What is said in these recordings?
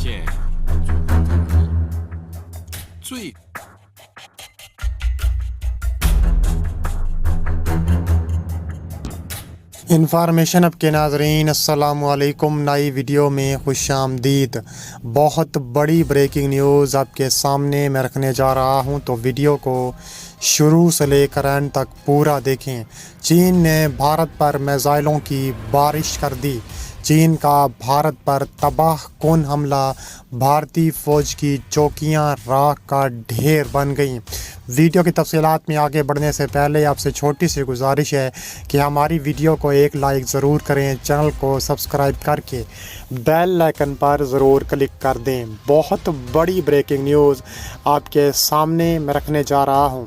现最 information اب کے ناظرین السلام علیکم، نئی ویڈیو میں خوش آمدید۔ بہت بڑی بریکنگ نیوز آپ کے سامنے میں رکھنے جا رہا ہوں، تو ویڈیو کو شروع سے لے کر اینڈ تک پورا دیکھیں۔ چین نے بھارت پر میزائلوں کی بارش کر دی۔ چین کا بھارت پر تباہ کن حملہ، بھارتی فوج کی چوکیاں راکھ کا ڈھیر بن گئیں۔ ویڈیو کی تفصیلات میں آگے بڑھنے سے پہلے آپ سے چھوٹی سی گزارش ہے کہ ہماری ویڈیو کو ایک لائک ضرور کریں، چینل کو سبسکرائب کر کے بیل آئیکن پر ضرور کلک کر دیں۔ بہت بڑی بریکنگ نیوز آپ کے سامنے میں رکھنے جا رہا ہوں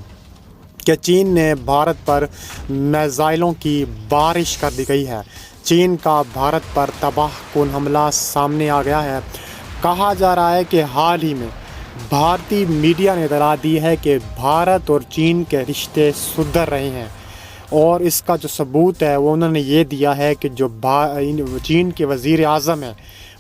کہ چین نے بھارت پر میزائلوں کی بارش کر دی گئی ہے۔ چین کا بھارت پر تباہ کن حملہ سامنے آ گیا ہے۔ کہا جا رہا ہے کہ حال ہی میں بھارتی میڈیا نے اطلاع دی ہے کہ بھارت اور چین کے رشتے سدھر رہے ہیں، اور اس کا جو ثبوت ہے وہ انہوں نے یہ دیا ہے کہ جو چین کے وزیر اعظم ہیں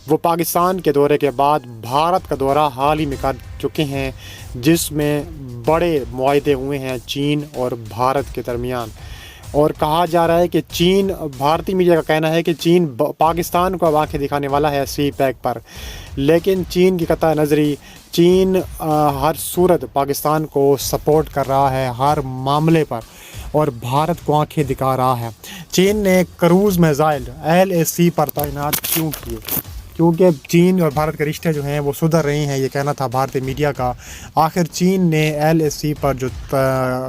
وہ پاکستان کے دورے کے بعد بھارت کا دورہ حال ہی میں کر چکے ہیں، جس میں بڑے معاہدے ہوئے ہیں چین اور بھارت کے درمیان۔ اور کہا جا رہا ہے کہ چین، بھارتی میڈیا کا کہنا ہے کہ چین پاکستان کو اب آنکھیں دکھانے والا ہے سی پیک پر، لیکن چین کی قطع نظری، چین ہر صورت پاکستان کو سپورٹ کر رہا ہے ہر معاملے پر، اور بھارت کو آنکھیں دکھا رہا ہے۔ چین نے کروز میزائل LAC پر تعینات کیوں کیے؟ کیونکہ چین اور بھارت کے رشتے جو ہیں وہ سدھر رہے ہیں، یہ کہنا تھا بھارتی میڈیا کا۔ آخر چین نے LAC پر جو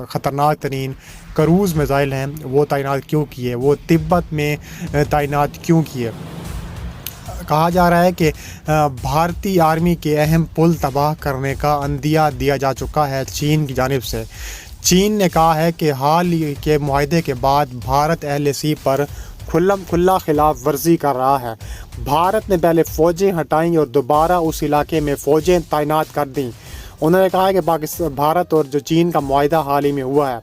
خطرناک ترین کروز میزائل ہیں وہ تعینات کیوں کیے؟ وہ تبت میں تعینات کیوں کیے؟ کہا جا رہا ہے کہ بھارتی آرمی کے اہم پل تباہ کرنے کا عندیہ دیا جا چکا ہے چین کی جانب سے۔ چین نے کہا ہے کہ حال ہی کے معاہدے کے بعد بھارت LAC پر کھلا خلاف ورزی کر رہا ہے۔ بھارت نے پہلے فوجیں ہٹائیں اور دوبارہ اس علاقے میں فوجیں تعینات کر دیں۔ انہوں نے کہا کہ بھارت اور جو چین کا معاہدہ حال ہی میں ہوا ہے،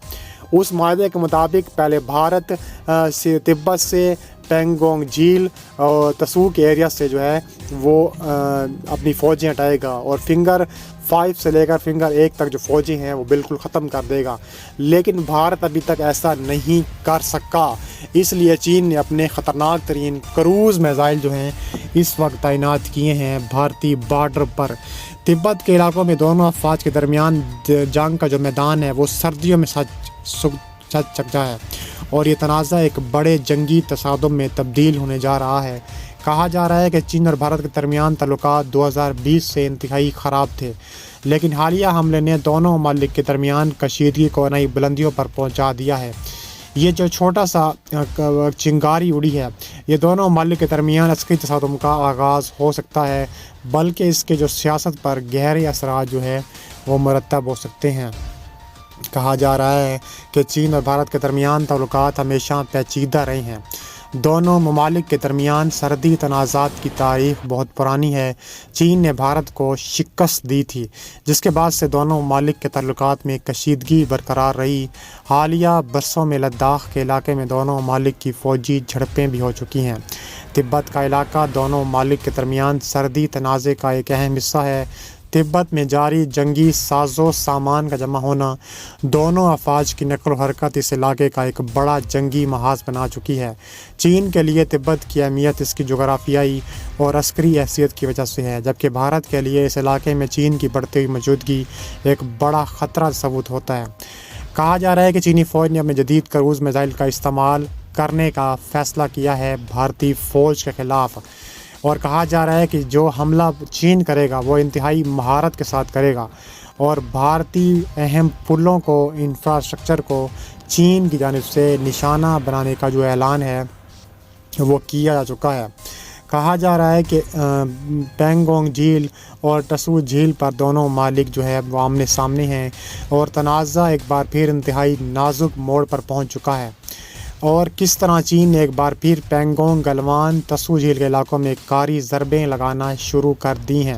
اس معاہدے کے مطابق پہلے بھارت تبت سے پینگونگ جھیل اور تسو کے ایریا سے جو ہے وہ اپنی فوجیں ہٹائے گا، اور فنگر 5 سے لے کر فنگر 1 تک جو فوجیں ہیں وہ بالکل ختم کر دے گا۔ لیکن بھارت ابھی تک ایسا نہیں کر سکا، اس لیے چین نے اپنے خطرناک ترین کروز میزائل جو ہیں اس وقت تعینات کیے ہیں بھارتی بارڈر پر۔ تبت کے علاقوں میں دونوں افواج کے درمیان جنگ کا جو میدان ہے وہ سردیوں میں سج چکا ہے، اور یہ تنازع ایک بڑے جنگی تصادم میں تبدیل ہونے جا رہا ہے۔ کہا جا رہا ہے کہ چین اور بھارت کے درمیان تعلقات 2020 سے انتہائی خراب تھے، لیکن حالیہ حملے نے دونوں ممالک کے درمیان کشیدگی کو نئی بلندیوں پر پہنچا دیا ہے۔ یہ جو چھوٹا سا چنگاری اڑی ہے، یہ دونوں ممالک کے درمیان عسکری تصادم کا آغاز ہو سکتا ہے، بلکہ اس کے جو سیاست پر گہرے اثرات جو ہے وہ مرتب ہو سکتے ہیں۔ کہا جا رہا ہے کہ چین اور بھارت کے درمیان تعلقات ہمیشہ پیچیدہ رہے ہیں۔ دونوں ممالک کے درمیان سرحدی تنازعات کی تاریخ بہت پرانی ہے۔ چین نے بھارت کو شکست دی تھی، جس کے بعد سے دونوں ممالک کے تعلقات میں کشیدگی برقرار رہی۔ حالیہ برسوں میں لداخ کے علاقے میں دونوں ممالک کی فوجی جھڑپیں بھی ہو چکی ہیں۔ تبت کا علاقہ دونوں ممالک کے درمیان سرحدی تنازع کا ایک اہم حصہ ہے۔ تبت میں جاری جنگی ساز و سامان کا جمع ہونا، دونوں افواج کی نقل و حرکت اس علاقے کا ایک بڑا جنگی محاذ بنا چکی ہے۔ چین کے لیے تبت کی اہمیت اس کی جغرافیائی اور عسکری حیثیت کی وجہ سے ہے، جبکہ بھارت کے لیے اس علاقے میں چین کی بڑھتی ہوئی موجودگی ایک بڑا خطرہ ثابت ہوتا ہے۔ کہا جا رہا ہے کہ چینی فوج نے اپنے جدید کروز میزائل کا استعمال کرنے کا فیصلہ کیا ہے بھارتی فوج کے خلاف، اور کہا جا رہا ہے کہ جو حملہ چین کرے گا وہ انتہائی مہارت کے ساتھ کرے گا، اور بھارتی اہم پلوں کو، انفراسٹرکچر کو چین کی جانب سے نشانہ بنانے کا جو اعلان ہے وہ کیا جا چکا ہے۔ کہا جا رہا ہے کہ پینگونگ جھیل اور تسو جھیل پر دونوں ممالک جو ہے وہ آمنے سامنے ہیں، اور تنازع ایک بار پھر انتہائی نازک موڑ پر پہنچ چکا ہے۔ اور کس طرح چین نے ایک بار پھر پینگونگ، گلوان، تسو جھیل کے علاقوں میں کاری ضربیں لگانا شروع کر دی ہیں۔